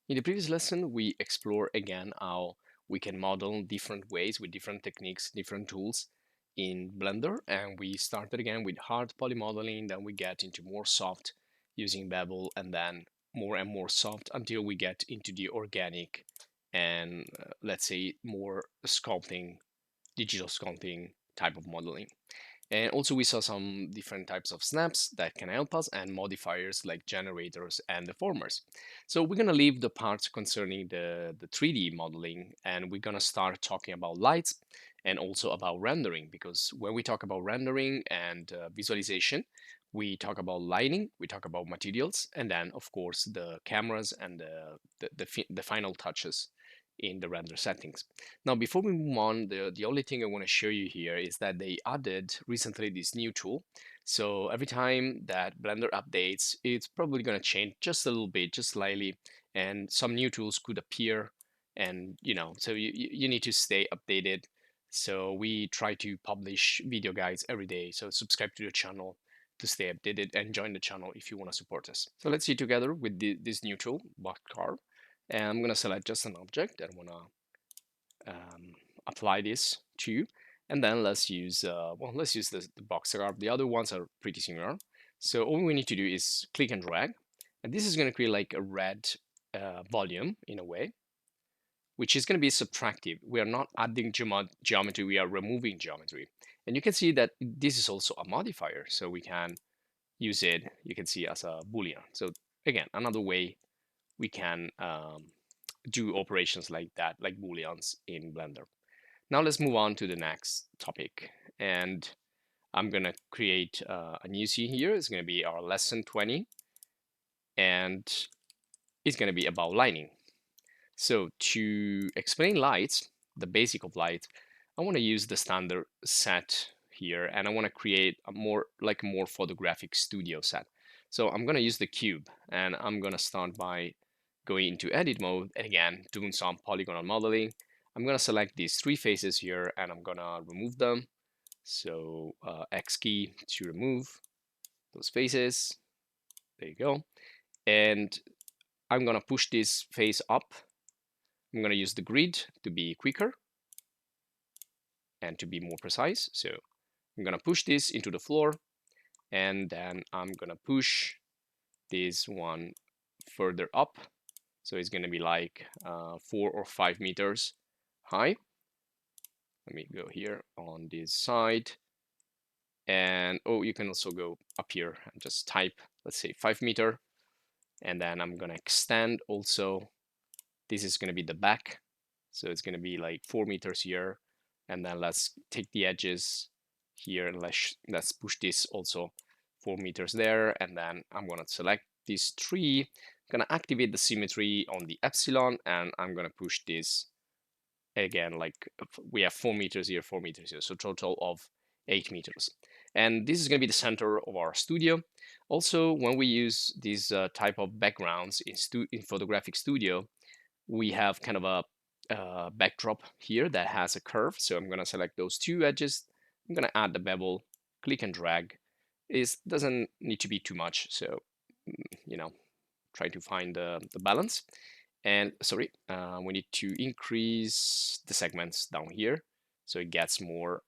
In the previous lesson, we explore again how we can model different ways with different techniques, different tools in Blender. And we started again with hard poly modeling, then we get into more soft using bevel, and then more and more soft until we get into the organic and let's say more sculpting, digital sculpting type of modeling. And also we saw some different types of snaps that can help us and modifiers like generators and deformers. So we're going to leave the parts concerning the 3D modeling, and we're going to start talking about lights and also about rendering, because when we talk about rendering and visualization, we talk about lighting, we talk about materials, and then of course the cameras and the final touches in the render settings. Now, before we move on, the only thing I want to show you here is that they added recently this new tool. So every time that Blender updates, it's probably going to change just a little bit, just slightly, and some new tools could appear. And so you need to stay updated. So we try to publish video guides every day. So subscribe to the channel to stay updated and join the channel if you want to support us. So let's see together with this new tool, box carve. And I'm going to select just an object that I want to apply this to. And then let's use, let's use the box carve. The other ones are pretty similar. So all we need to do is click and drag. And this is going to create like a red volume in a way, which is going to be subtractive. We are not adding geometry, we are removing geometry. And you can see that this is also a modifier. So we can use it, you can see, as a Boolean. So again, another way we can do operations like that, like booleans in Blender. Now let's move on to the next topic, and I'm gonna create a new scene here. It's gonna be our lesson 20, and it's gonna be about lighting. So to explain lights, the basic of light, I want to use the standard set here, and I want to create a more photographic studio set. So I'm gonna use the cube, and I'm gonna start by going into edit mode, and again doing some polygonal modeling. I'm gonna select these three faces here, and I'm gonna remove them. So X key to remove those faces. There you go. And I'm gonna push this face up. I'm gonna use the grid to be quicker and to be more precise. So I'm gonna push this into the floor, and then I'm gonna push this one further up. So it's going to be like 4 or 5 meters high. Let me go here on this side. And you can also go up here and just type, let's say 5 meter. And then I'm going to extend also. This is going to be the back. So it's going to be like 4 meters here. And then let's take the edges here and let's push this also 4 meters there. And then I'm going to select these three. I'm gonna activate the symmetry on the epsilon, and I'm gonna push this again, like we have 4 meters here, 4 meters here, so total of 8 meters. And this is gonna be the center of our studio. Also, when we use these type of backgrounds in photographic studio, we have kind of a backdrop here that has a curve. So I'm gonna select those two edges. I'm gonna add the bevel, click and drag. It doesn't need to be too much, so try to find the balance. And sorry, we need to increase the segments down here so it gets more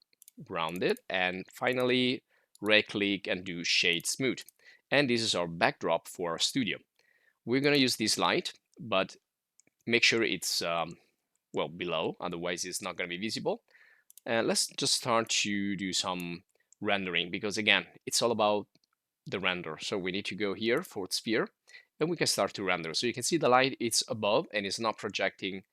rounded. And finally, right click and do shade smooth. And this is our backdrop for our studio. We're going to use this light, but make sure it's below, otherwise it's not going to be visible. And let's just start to do some rendering, because again, it's all about the render. So we need to go here for sphere, and we can start to render. So you can see the light, it's above and it's not projecting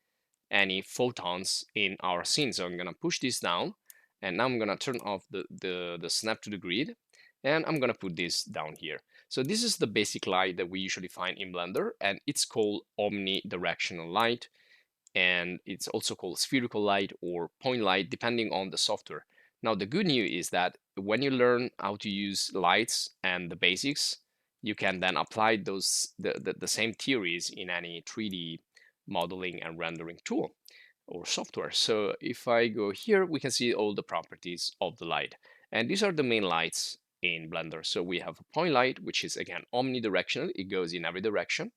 any photons in our scene. So I'm gonna push this down, and now I'm gonna turn off the snap to the grid, and I'm gonna put this down here. So this is the basic light that we usually find in Blender, and it's called omnidirectional light, and it's also called spherical light or point light, depending on the software. Now, the good news is that when you learn how to use lights and the basics, you can then apply the same theories in any 3D modeling and rendering tool or software. So if I go here, we can see all the properties of the light. And these are the main lights in Blender. So we have a point light, which is again omnidirectional. It goes in every direction.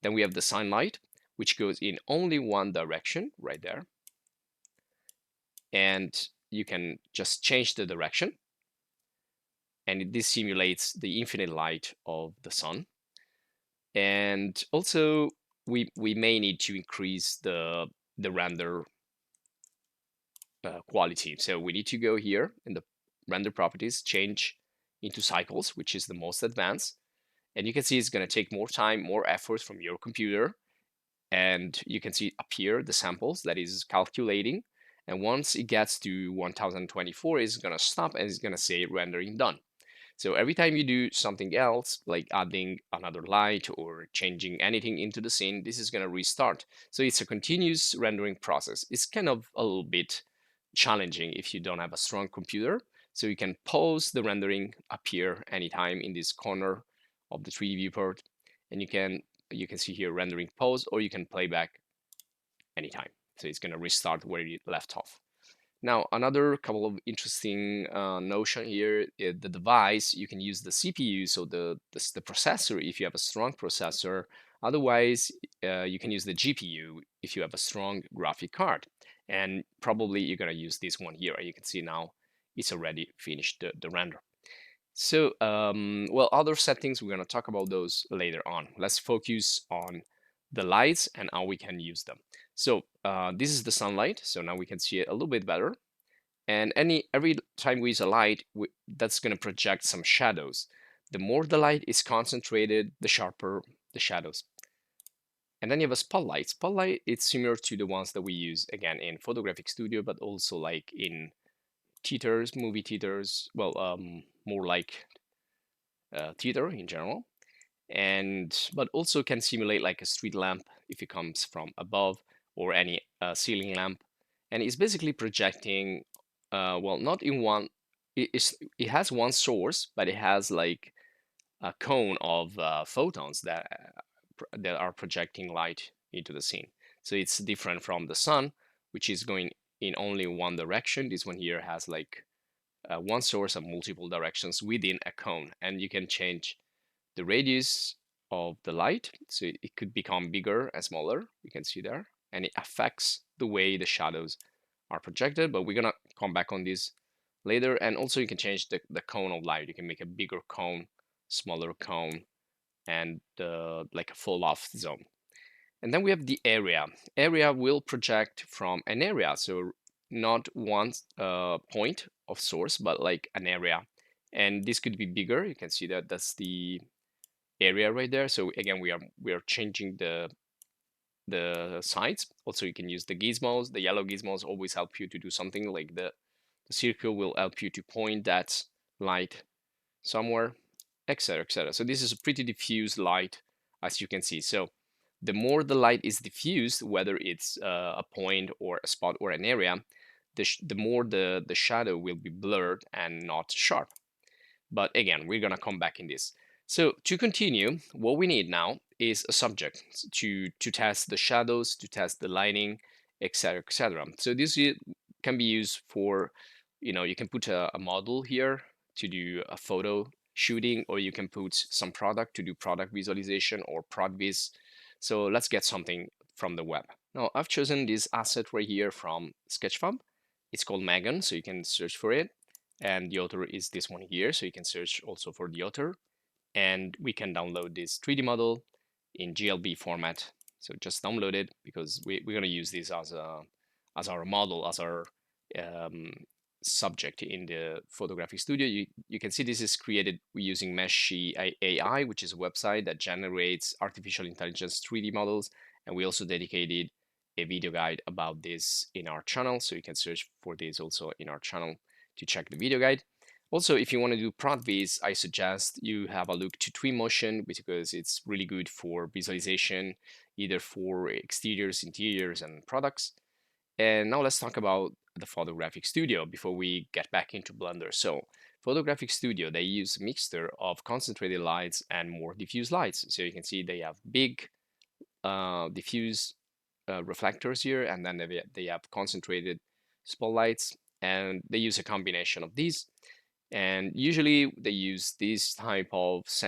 Then we have the sign light, which goes in only one direction right there. And you can just change the direction. And this simulates the infinite light of the sun. And also, we may need to increase the render quality. So we need to go here in the render properties, change into cycles, which is the most advanced. And you can see it's going to take more time, more effort from your computer. And you can see up here the samples that is calculating. And once it gets to 1024, it's going to stop and it's going to say rendering done. So every time you do something else, like adding another light or changing anything into the scene, this is going to restart. So it's a continuous rendering process. It's kind of a little bit challenging if you don't have a strong computer. So you can pause the rendering up here anytime in this corner of the 3D viewport, and you can see here rendering pause, or you can play back anytime. So it's going to restart where you left off. Now, another couple of interesting notion here is the device. You can use the CPU, so the processor if you have a strong processor. Otherwise, you can use the GPU if you have a strong graphic card. And probably you're going to use this one here. You can see now it's already finished the render. So, well, other settings, we're going to talk about those later on. Let's focus on the lights and how we can use them. So this is the sunlight. So now we can see it a little bit better. And every time we use a light, that's going to project some shadows. The more the light is concentrated, the sharper the shadows. And then you have a spotlight. Spotlight, it's similar to the ones that we use, again, in photographic studio, but also like in theaters, movie theaters, well, more like theater in general. But also can simulate like a street lamp if it comes from above, or any ceiling lamp. And it's basically projecting, well, not in one, it has one source, but it has like a cone of photons that are projecting light into the scene. So it's different from the sun, which is going in only one direction. This one here has like one source of multiple directions within a cone, and you can change the radius of the light, so it could become bigger and smaller. You can see there, and it affects the way the shadows are projected, but we're gonna come back on this later. And also you can change the cone of light. You can make a bigger cone, smaller cone, and like a fall off zone. And then we have the area. Area will project from an area, so not one point of source, but like an area. And this could be bigger. You can see that that's the area right there. So again, we are changing the sides. Also, you can use the gizmos. The yellow gizmos always help you to do something, like the circle will help you to point that light somewhere, etc., etc. So this is a pretty diffuse light, as you can see. So the more the light is diffused, whether it's a point or a spot or an area, the more the shadow will be blurred and not sharp. But again, we're gonna come back in this. So to continue, what we need now is a subject to test the shadows, to test the lighting, etc., etc. So this can be used for, you can put a model here to do a photo shooting, or you can put some product to do product visualization or ProdViz. So let's get something from the web. Now I've chosen this asset right here from Sketchfab. It's called Megan, so you can search for it. And the author is this one here, so you can search also for the author. And we can download this 3D model in GLB format. So just download it, because we're going to use this as our model, as our subject in the photographic studio. You can see this is created using Meshi AI, which is a website that generates artificial intelligence 3D models. And we also dedicated a video guide about this in our channel, so you can search for this also in our channel to check the video guide. Also, if you want to do ProdViz, I suggest you have a look to Twinmotion, because it's really good for visualization, either for exteriors, interiors, and products. And now let's talk about the photographic studio before we get back into Blender. So photographic studio, they use a mixture of concentrated lights and more diffuse lights. So you can see they have big diffuse reflectors here, and then they have concentrated spotlights, and they use a combination of these. And usually they use this type of